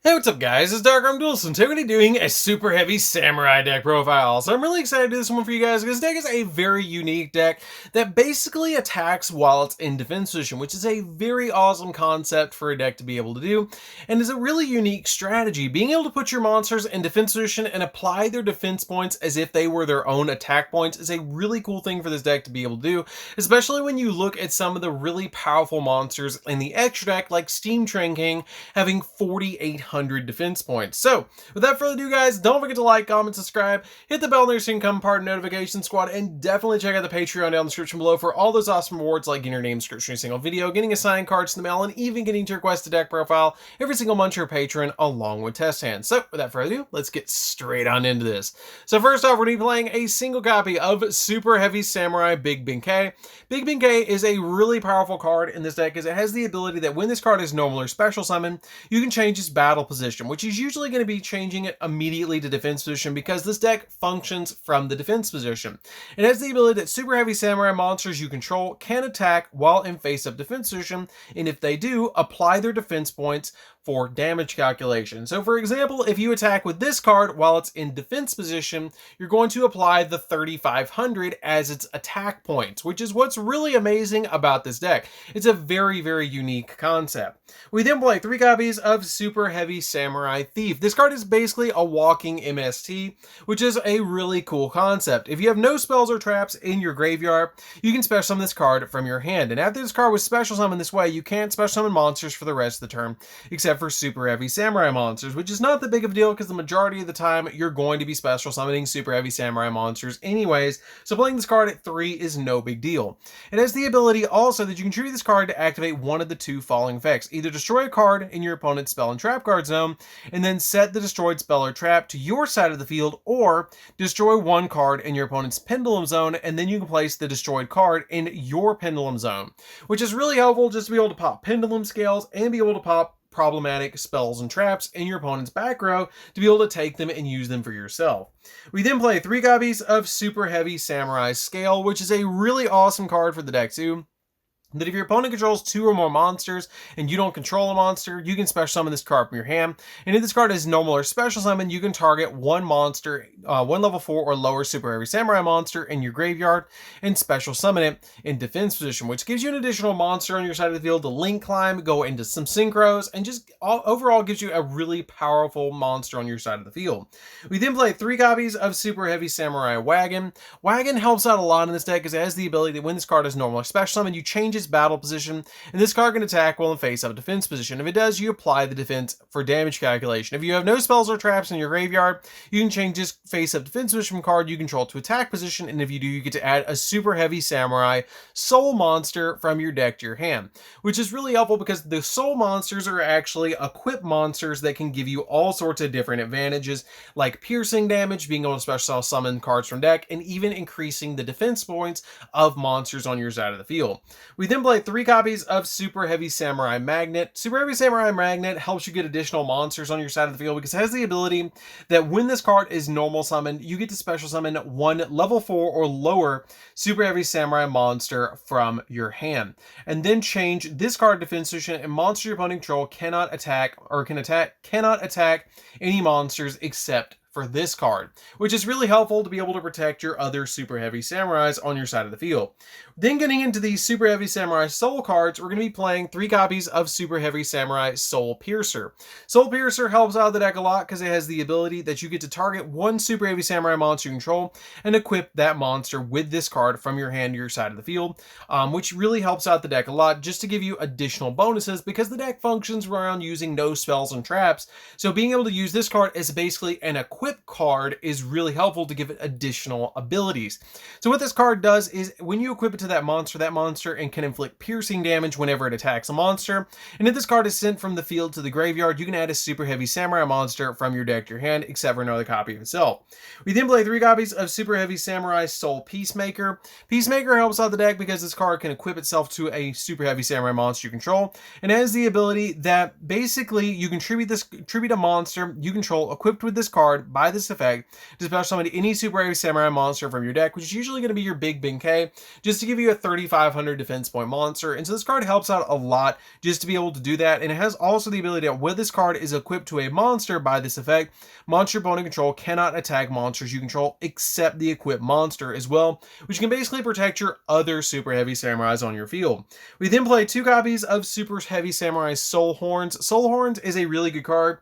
Hey, what's up guys, it's DarkArmedDuelist, and today we're going to be doing a super heavy samurai deck profile. So I'm really excited to do this one for you guys because this deck is a very unique deck that basically attacks while it's in defense position, which is a very awesome concept for a deck to be able to do, and is a really unique strategy. Being able to put your monsters in defense position and apply their defense points as if they were their own attack points is a really cool thing for this deck to be able to do, especially when you look at some of the really powerful monsters in the extra deck like Steam Train King having 4,800 defense points. So without further ado guys, don't forget to like, comment, subscribe, hit the bell near so you can become part of the notification squad, and definitely check out the Patreon down in the description below for all those awesome rewards like getting your name description in a single video, getting assigned cards in the mail, and even getting to request a deck profile every single month to your patron along with test hands. So without further ado, let's get straight on into this. So first off, we're going to be playing a single copy of Super Heavy Samurai Big Benkei. Big Benkei is a really powerful card in this deck because it has the ability that when this card is normal or special summon, you can change its battle position, which is usually going to be changing it immediately to defense position because this deck functions from the defense position. It has the ability that Super Heavy Samurai monsters you control can attack while in face-up defense position, and if they do, apply their defense points for damage calculation. So for example, if you attack with this card while it's in defense position, you're going to apply the 3,500 as its attack points, which is what's really amazing about this deck. It's a very, very unique concept. We then play 3 copies of Super Heavy Samurai Thief. This card is basically a walking MST, which is a really cool concept. If you have no spells or traps in your graveyard, you can special summon this card from your hand. And after this card was special summoned this way, you can't special summon monsters for the rest of the turn, except for Super Heavy Samurai monsters, which is not that big of a deal because the majority of the time you're going to be special summoning Super Heavy Samurai monsters anyways, so playing this card at 3 is no big deal. It has the ability also that you can tribute this card to activate one of the 2 following effects. Either destroy a card in your opponent's spell and trap card zone, and then set the destroyed spell or trap to your side of the field, or destroy one card in your opponent's pendulum zone, and then you can place the destroyed card in your pendulum zone, which is really helpful just to be able to pop pendulum scales and be able to pop problematic spells and traps in your opponent's back row to be able to take them and use them for yourself. We then play 3 copies of Super Heavy Samurai Scale, which is a really awesome card for the deck too. That if your opponent controls 2 or more monsters and you don't control a monster, you can special summon this card from your hand. And if this card is normal or special summon, you can target one monster, one level 4 or lower Super Heavy Samurai monster in your graveyard and special summon it in defense position, which gives you an additional monster on your side of the field to link climb, go into some synchros, and just overall gives you a really powerful monster on your side of the field. We then play 3 copies of Super Heavy Samurai Wagon. Wagon helps out a lot in this deck because it has the ability that when this card is normal or special summon, you change its battle position, and this card can attack while in face-up defense position. If it does, you apply the defense for damage calculation. If you have no spells or traps in your graveyard, you can change this face-up defense position card you control to attack position, and if you do, you get to add a Super Heavy Samurai Soul monster from your deck to your hand, which is really helpful because the Soul monsters are actually equipped monsters that can give you all sorts of different advantages, like piercing damage, being able to special summon cards from deck, and even increasing the defense points of monsters on your side of the field. We then play 3 copies of Super Heavy Samurai Magnet. Super Heavy Samurai Magnet helps you get additional monsters on your side of the field because it has the ability that when this card is normal summoned, you get to special summon one level 4 or lower Super Heavy Samurai monster from your hand, and then change this card defense position, and monster your opponent control cannot attack any monsters except for this card, which is really helpful to be able to protect your other Super Heavy Samurais on your side of the field. Then getting into these Super Heavy Samurai Soul cards, we're going to be playing 3 copies of Super Heavy Samurai Soul Piercer. Soul Piercer helps out the deck a lot because it has the ability that you get to target one Super Heavy Samurai monster you control and equip that monster with this card from your hand to your side of the field, which really helps out the deck a lot just to give you additional bonuses because the deck functions around using no spells and traps. So being able to use this card as basically an equip card is really helpful to give it additional abilities. So what this card does is when you equip it to that monster and can inflict piercing damage whenever it attacks a monster. And if this card is sent from the field to the graveyard, you can add a Super Heavy Samurai monster from your deck to your hand, except for another copy of itself. We then play 3 copies of Super Heavy Samurai Soul Peacemaker. Peacemaker helps out the deck because this card can equip itself to a Super Heavy Samurai monster you control, and has the ability that basically you can tribute a monster you control equipped with this card by this effect to special summon any Super Heavy Samurai monster from your deck, which is usually going to be your big Benkei, just to give you a 3,500 defense point monster. And so this card helps out a lot just to be able to do that. And it has also the ability that when this card is equipped to a monster by this effect, monster opponent control cannot attack monsters you control except the equipped monster as well, which can basically protect your other Super Heavy Samurais on your field. We then play 2 copies of Super Heavy Samurai Soul Horns. Soul Horns is a really good card,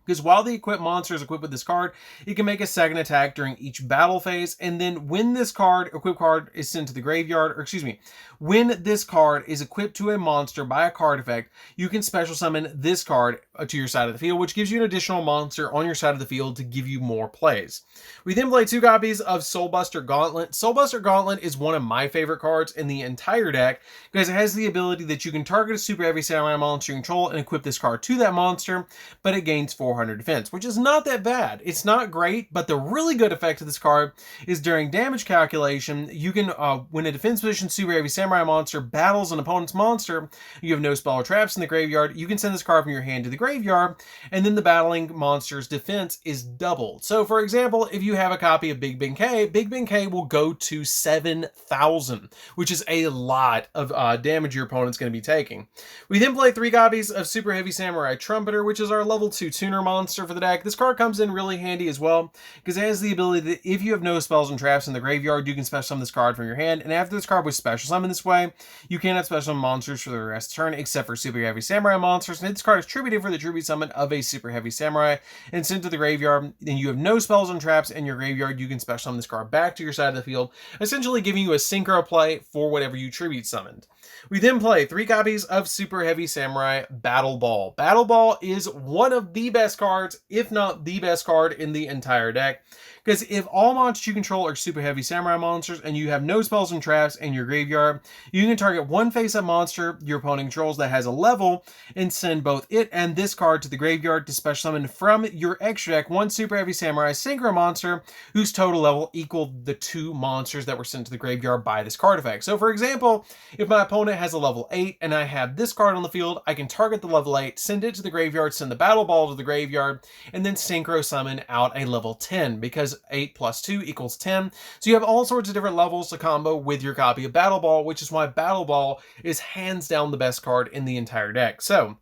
because while the equipped monster is equipped with this card, it can make a second attack during each battle phase, and then when this equipped card is sent to the graveyard, or excuse me, when this card is equipped to a monster by a card effect, you can special summon this card to your side of the field, which gives you an additional monster on your side of the field to give you more plays. We then play 2 copies of Soulbuster Gauntlet. Soulbuster Gauntlet is one of my favorite cards in the entire deck, because it has the ability that you can target a Super Heavy Samurai monster you control and equip this card to that monster, but it gains 400 defense, which is not that bad. It's not great, but the really good effect of this card is during damage calculation, you can, when a defense position Super Heavy Samurai monster battles an opponent's monster, you have no spell or traps in the graveyard, you can send this card from your hand to the graveyard, and then the battling monster's defense is doubled. So for example, if you have a copy of Big Benkei will go to 7,000, which is a lot of damage your opponent's going to be taking. We then play 3 copies of Super Heavy Samurai Trumpeter, which is our level 2 tuner monster for the deck. This card comes in really handy as well, because it has the ability that if you have no spells and traps in the graveyard, you can special summon this card from your hand, and after this card was special summoned this way, you cannot special summon monsters for the rest of the turn except for Super Heavy Samurai monsters, and this card is tributed for the tribute summon of a Super Heavy Samurai and sent to the graveyard. Then you have no spells and traps in your graveyard, you can special summon this card back to your side of the field, essentially giving you a synchro play for whatever you tribute summoned. We then play 3 copies of Super Heavy Samurai Battle Ball. Battle Ball is one of the best cards, if not the best card in the entire deck, because if all monsters you control are Super Heavy Samurai monsters and you have no spells and traps in your graveyard, you can target one face-up monster your opponent controls that has a level and send both it and this card to the graveyard to special summon from your extra deck one Super Heavy Samurai Synchro monster whose total level equaled the 2 monsters that were sent to the graveyard by this card effect. So for example, if my opponent has a level 8 and I have this card on the field, I can target the level 8, send it to the graveyard, send the Battle Ball to the graveyard, and then Synchro summon out a level 10, because 8 plus 2 equals 10. So you have all sorts of different levels to combo with your copy of Battle Ball, which is why Battle Ball is hands down the best card in the entire deck. So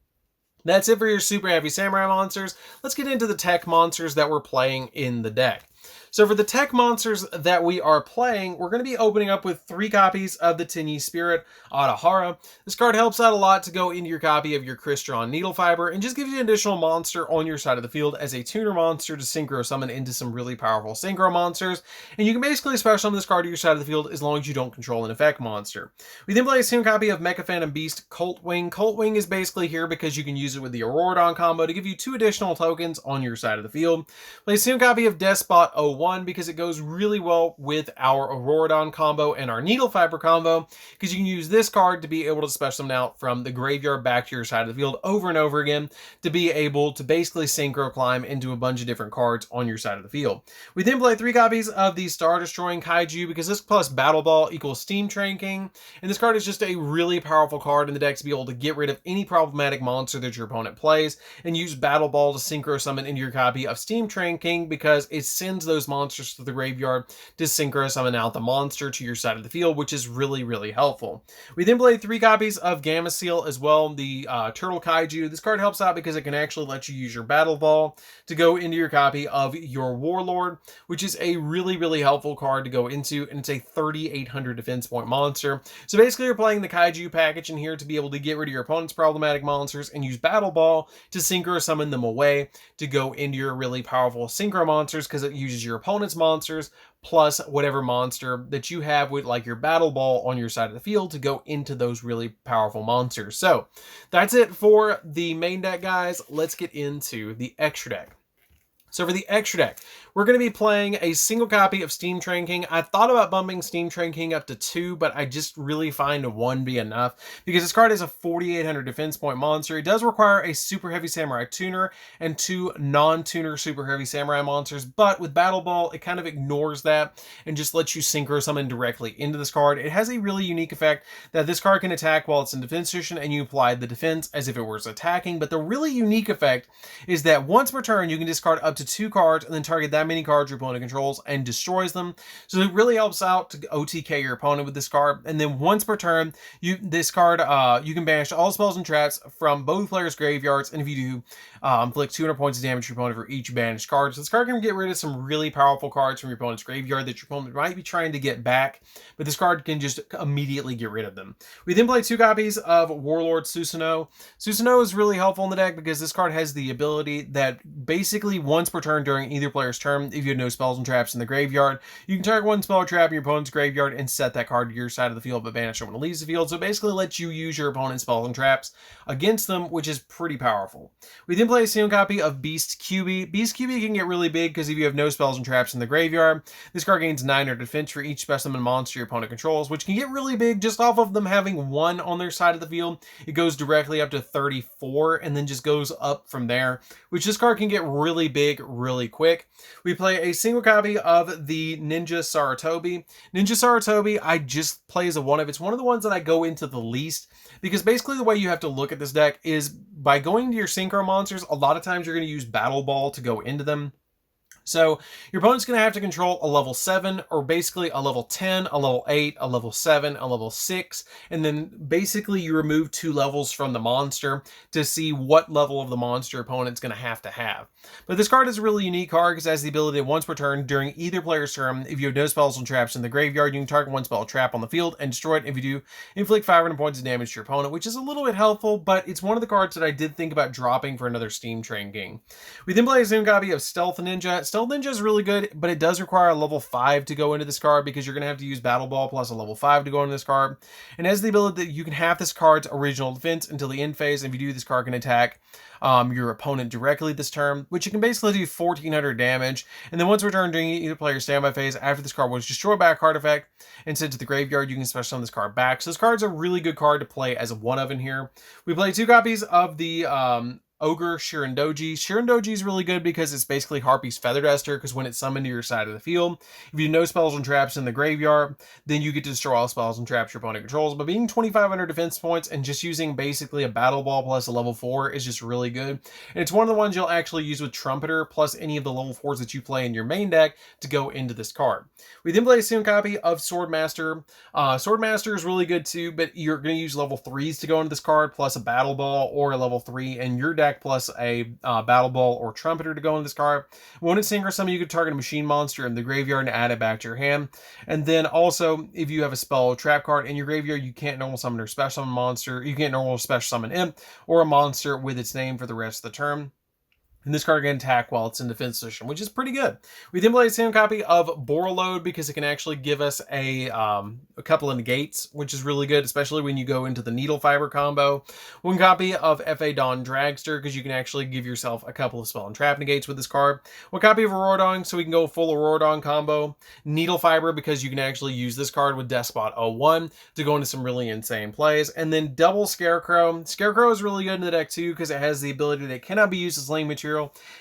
that's it for your Super Heavy Samurai monsters. Let's get into the tech monsters that we're playing in the deck. So for the tech monsters that we are playing, we're going to be opening up with 3 copies of the Tenyi Spirit Adahara. This card helps out a lot to go into your copy of your Crystron Needle Fiber and just gives you an additional monster on your side of the field as a tuner monster to synchro summon into some really powerful synchro monsters. And you can basically special summon this card to your side of the field as long as you don't control an effect monster. We then play a single copy of Mecha Phantom Beast Cult Wing. Cult Wing is basically here because you can use it with the Auroradon combo to give you 2 additional tokens on your side of the field. Play a single copy of Despot 01 because it goes really well with our Auroradon combo and our Needle Fiber combo, because you can use this card to be able to special summon out from the graveyard back to your side of the field over and over again to be able to basically synchro climb into a bunch of different cards on your side of the field. We then play 3 copies of the Star Destroying Kaiju because this plus Battle Ball equals Steam Train King, and this card is just a really powerful card in the deck to be able to get rid of any problematic monster that your opponent plays and use Battle Ball to synchro summon into your copy of Steam Train King because it sends those monsters to the graveyard to synchro summon out the monster to your side of the field, which is really, really helpful. We then play 3 copies of Gamma Seal as well, the Turtle Kaiju. This card helps out because it can actually let you use your Battle Ball to go into your copy of your Warlord, which is a really, really helpful card to go into, and it's a 3,800 defense point monster. So basically you're playing the Kaiju package in here to be able to get rid of your opponent's problematic monsters and use Battle Ball to synchro summon them away to go into your really powerful synchro monsters, because it uses your opponent's monsters plus whatever monster that you have with like your Battle Ball on your side of the field to go into those really powerful monsters. So that's it for the main deck, guys. Let's get into the extra deck. So for the extra deck, we're going to be playing a single copy of Steam Train King. I thought about bumping Steam Train King up to 2, but I just really find 1 be enough because this card is a 4,800 defense point monster. It does require a Super Heavy Samurai tuner and 2 non-tuner Super Heavy Samurai monsters, but with Battle Ball, it kind of ignores that and just lets you synchro summon directly into this card. It has a really unique effect that this card can attack while it's in defense position, and you apply the defense as if it was attacking, but the really unique effect is that once per turn, you can discard up to to 2 cards and then target that many cards your opponent controls and destroys them. So it really helps out to OTK your opponent with this card. And then once per turn, you can banish all spells and traps from both players' graveyards, and if you do, inflict 200 points of damage to your opponent for each banished card. So this card can get rid of some really powerful cards from your opponent's graveyard that your opponent might be trying to get back, but this card can just immediately get rid of them. We then play 2 copies of Warlord Susanoo. Susanoo is really helpful in the deck because this card has the ability that basically once per turn during either player's turn, if you have no spells and traps in the graveyard, you can target 1 spell or trap in your opponent's graveyard and set that card to your side of the field but banish it when it leaves the field. So it basically lets you use your opponent's spells and traps against them, which is pretty powerful. We then play a single copy of Beast QB. Beast QB can get really big because if you have no spells and traps in the graveyard, this card gains 900 defense for each specimen monster your opponent controls, which can get really big just off of them having 1 on their side of the field. It goes directly up to 34 and then just goes up from there, which this card can get really big really quick. We play a single copy of the Ninja Sarutobi. Ninja Sarutobi, I just play as a 1-of. It's one of the ones that I go into the least because basically the way you have to look at this deck is by going to your synchro monsters, a lot of times you're going to use Battle Ball to go into them. So your opponent's going to have to control a level 7 or basically a level 10, a level 8, a level 7, a level 6, and then basically you remove 2 levels from the monster to see what level of the monster your opponent's going to have. But this card is a really unique card because it has the ability that once per turn during either player's turn, if you have no spells and traps in the graveyard, you can target 1 spell or trap on the field and destroy it. If you do, inflict 500 points of damage to your opponent, which is a little bit helpful, but it's one of the cards that I did think about dropping for another Steam Train game. We then play a single copy of Stealth Ninja. Stealth Ninja is really good, but it does require a level 5 to go into this card because you're going to have to use Battle Ball plus a level 5 to go into this card. And it has the ability that you can have this card's original defense until the end phase. And if you do, this card can attack your opponent directly this turn, which you can basically do 1400 damage. And then once returned during either player's standby phase, after this card was destroyed by a card effect and sent to the graveyard, you can special summon this card back. So this card's a really good card to play as a 1-of in here. We play 2 copies of the Ogre Shirandoji. Shirandoji is really good because it's basically Harpy's Feather Duster, because when it's summoned to your side of the field, if you have no spells and traps in the graveyard, then you get to destroy all spells and traps your opponent controls. But being 2500 defense points and just using basically a Battle Ball plus a level 4 is just really good. And it's one of the ones you'll actually use with Trumpeter plus any of the level 4s that you play in your main deck to go into this card. We then play a single copy of Swordmaster. Swordmaster is really good too, but you're going to use level 3s to go into this card plus a Battle Ball or a level 3 in your deck plus a Battle Ball or Trumpeter to go into this card. When it's synchro summon, you could target a machine monster in the graveyard and add it back to your hand. And then also, if you have a spell or trap card in your graveyard, you can't normal summon or special summon monster. You can't normal special summon imp or a monster with its name for the rest of the turn. And this card can attack while it's in defense position, which is pretty good. We then play a single copy of Borreload because it can actually give us a couple of negates, which is really good, especially when you go into the Needle Fiber combo. 1 copy of F.A. Dawn Dragster because you can actually give yourself a couple of spell and trap negates with this card. 1 copy of Auroradon so we can go full Auroradon combo. Needle Fiber because you can actually use this card with Despot 01 to go into some really insane plays. And then double Scarecrow. Scarecrow is really good in the deck too because it has the ability that it cannot be used as lane material.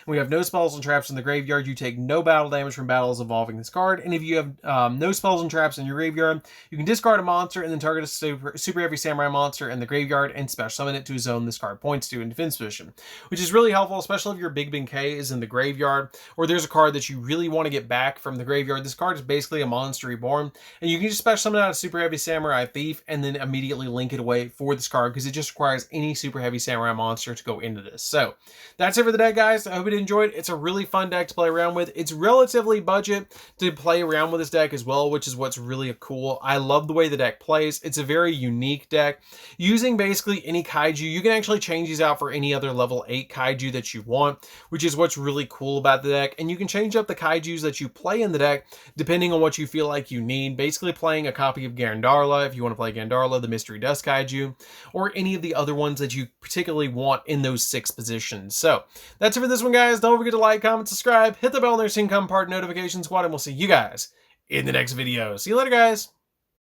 When you have no spells and traps in the graveyard, you take no battle damage from battles involving this card. And if you have no spells and traps in your graveyard, you can discard a monster and then target a super heavy samurai monster in the graveyard and special summon it to a zone this card points to in defense position, which is really helpful, especially if your Big Ben K is in the graveyard or there's a card that you really want to get back from the graveyard. This card is basically a monster reborn, and you can just special summon out a super heavy samurai thief and then immediately link it away for this card because it just requires any super heavy samurai monster to go into this. So that's it for the deck, guys. I hope you enjoyed. It's a really fun deck to play around with. It's relatively budget to play around with this deck as well, which is what's really cool. I love the way the deck plays. It's a very unique deck. Using basically any kaiju, you can actually change these out for any other level 8 kaiju that you want, which is what's really cool about the deck. And you can change up the kaijus that you play in the deck depending on what you feel like you need. Basically playing a copy of Gandarla if you want to play Gandarla, the Mystery Dust kaiju, or any of the other ones that you particularly want in those 6 positions. So that's it for this one, guys. Don't forget to like, comment, subscribe, hit the bell on their income part notification squad, and we'll see you guys in the next video. See you later, guys.